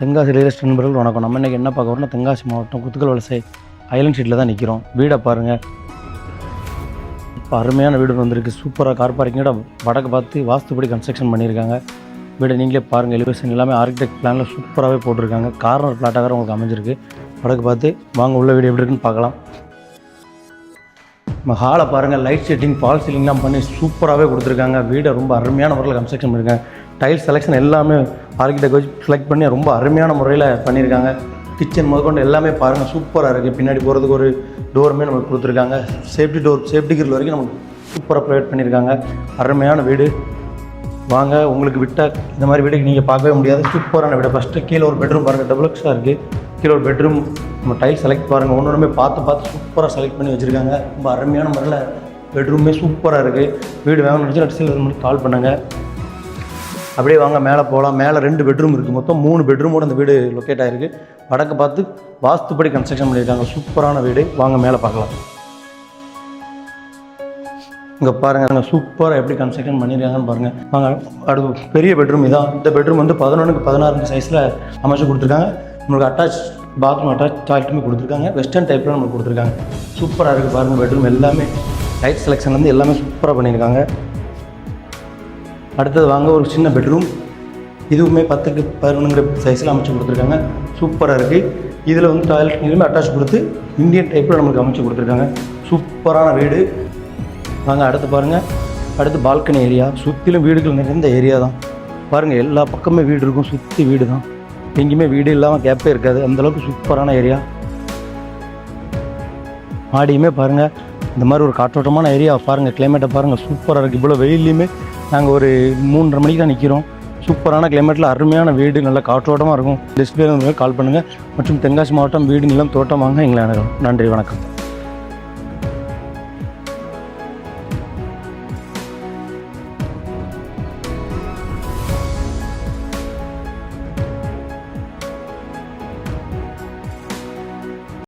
Tenkasi real estate நண்பர்கள் வணக்கம். நம்ம இன்றைக்கி என்ன பார்க்க வரோம்னா தென்காசி மாவட்டம் குத்துக்கல் வலசை ஐலண்ட் ஸ்ட்ரீட்டில் தான் நிற்கிறோம். வீடை பாருங்கள், இப்போ அருமையான வீடு வந்திருக்கு. சூப்பராக கார் பார்க்கிங்கோட வடக்கு பார்த்து வாஸ்துப்படி கன்ஸ்ட்ரக்ஷன் பண்ணியிருக்காங்க. வீடை நீங்களே பாருங்கள், எலிவேஷன் எல்லாமே ஆர்கிடெக்ட் பிளானில் சூப்பராகவே போட்டிருக்காங்க. கார்னர் ஃப்ளாட்டாக உங்களுக்கு அமைஞ்சிருக்கு. வடக்கு பார்த்து வாங்க உள்ள வீடு எப்படி இருக்குன்னு பார்க்கலாம். நம்ம ஹாலை பாருங்கள், லைட் செட்டிங் ஃபால் சீலிங்லாம் பண்ணி சூப்பராகவே கொடுத்துருக்காங்க. வீடை ரொம்ப அருமையான முறையில் கன்ஸ்ட்ரக்ஷன் பண்ணியிருக்காங்க. டைல்ஸ் செலெக்ஷன் எல்லாமே ஆர்கிடெக்ட் வச்சு செலக்ட் பண்ணி ரொம்ப அருமையான முறையில் பண்ணியிருக்காங்க. கிச்சன் முதற்கொண்டு எல்லாமே பாருங்கள் சூப்பராக இருக்குது. பின்னாடி போகிறதுக்கு ஒரு டோருமே நமக்கு கொடுத்துருக்காங்க. சேஃப்டி கிரில் வரைக்கும் நமக்கு சூப்பராக ப்ரொவைட் பண்ணியிருக்காங்க. அருமையான வீடு. வாங்க, உங்களுக்கு விட்டால் இந்த மாதிரி வீடு நீங்கள் பார்க்கவே முடியாது. சூப்பரான வீடு. ஃபஸ்ட்டு கீழே ஒரு பெட்ரூம் பாருங்கள், டபுள் எக்ஸாக இருக்குது. கீழே ஒரு பெட்ரூம். நம்ம டைல்ஸ் செலக்ட் பாருங்கள், ஒன்றுமே பார்த்து சூப்பராக செலக்ட் பண்ணி வச்சுருக்காங்க. ரொம்ப அருமையான முறையில் பெட்ரூமே சூப்பராக இருக்குது. வீடு வேணும்னு நினச்சி அடிச்சு மணிக்கு கால் பண்ணுங்கள். அப்படியே வாங்க மேலே போகலாம். மேலே 2 பெட்ரூம் இருக்குது. மொத்தம் 3 பெட்ரூமோட அந்த வீடு லொக்கேட் ஆகிருக்கு. வடக்கு பார்த்து வாஸ்துப்படி கன்ஸ்ட்ரக்ஷன் பண்ணியிருக்காங்க. சூப்பரான வீடு. வாங்க மேலே பார்க்கலாம். இங்கே பாருங்கள் சூப்பராக எப்படி கன்ஸ்ட்ரக்ஷன் பண்ணியிருக்காங்கன்னு பாருங்கள். வாங்க அடுத்து பெரிய பெட்ரூம் இதான். இந்த பெட்ரூம் வந்து 11க்கு 16 சைஸில் அமைச்சு கொடுத்துருக்காங்க. நம்மளுக்கு அட்டாச் பாத்ரூம், அட்டாச் டாய்லெட்டுமே கொடுத்துருக்காங்க. வெஸ்டர்ன் டைப்பில் நம்மளுக்கு கொடுத்துருக்காங்க. சூப்பராக இருக்குது பாருங்கள். பெட்ரூம் எல்லாமே லைட் செலெக்ஷன்லேருந்து எல்லாமே சூப்பராக பண்ணியிருக்காங்க. அடுத்தது வாங்க ஒரு சின்ன பெட்ரூம். இதுவுமே 10க்கு 11 சைஸில் அமைச்சு கொடுத்துருக்காங்க. சூப்பராக இருக்குது. இதில் வந்து டாய்லெட் இதுவுமே அட்டாச் கொடுத்து இந்தியன் டைப்பில் நம்மளுக்கு அமைச்சு கொடுத்துருக்காங்க. சூப்பரான வீடு. வாங்க அடுத்து பாருங்கள். அடுத்து பால்கனி ஏரியா. சுற்றிலும் வீடுகள் நிறைந்த ஏரியா தான் பாருங்கள். எல்லா பக்கமே வீடு இருக்கும். சுற்றி வீடு தான், எங்கேயுமே வீடு இல்லாமல் கேப்பே இருக்காது. அந்தளவுக்கு சூப்பரான ஏரியா. மாடியுமே பாருங்கள், இந்த மாதிரி ஒரு காற்றோட்டமான ஏரியா பாருங்கள். கிளைமேட்டை பாருங்கள், சூப்பராக இருக்குது. இவ்வளோ வெயிலையுமே நாங்கள் ஒரு 3:30 மணிக்கு தான் நிற்கிறோம். சூப்பரான கிளைமேட்டில் அருமையான வீடு, நல்ல காற்றோட்டமாக இருக்கும். டிஸ்பிளே கால் பண்ணுங்கள். மற்றும் தென்காசி மாவட்டம் வீடு நிலம் தோட்டம் வாங்க எங்களை அணுகலாம். நன்றி, வணக்கம்.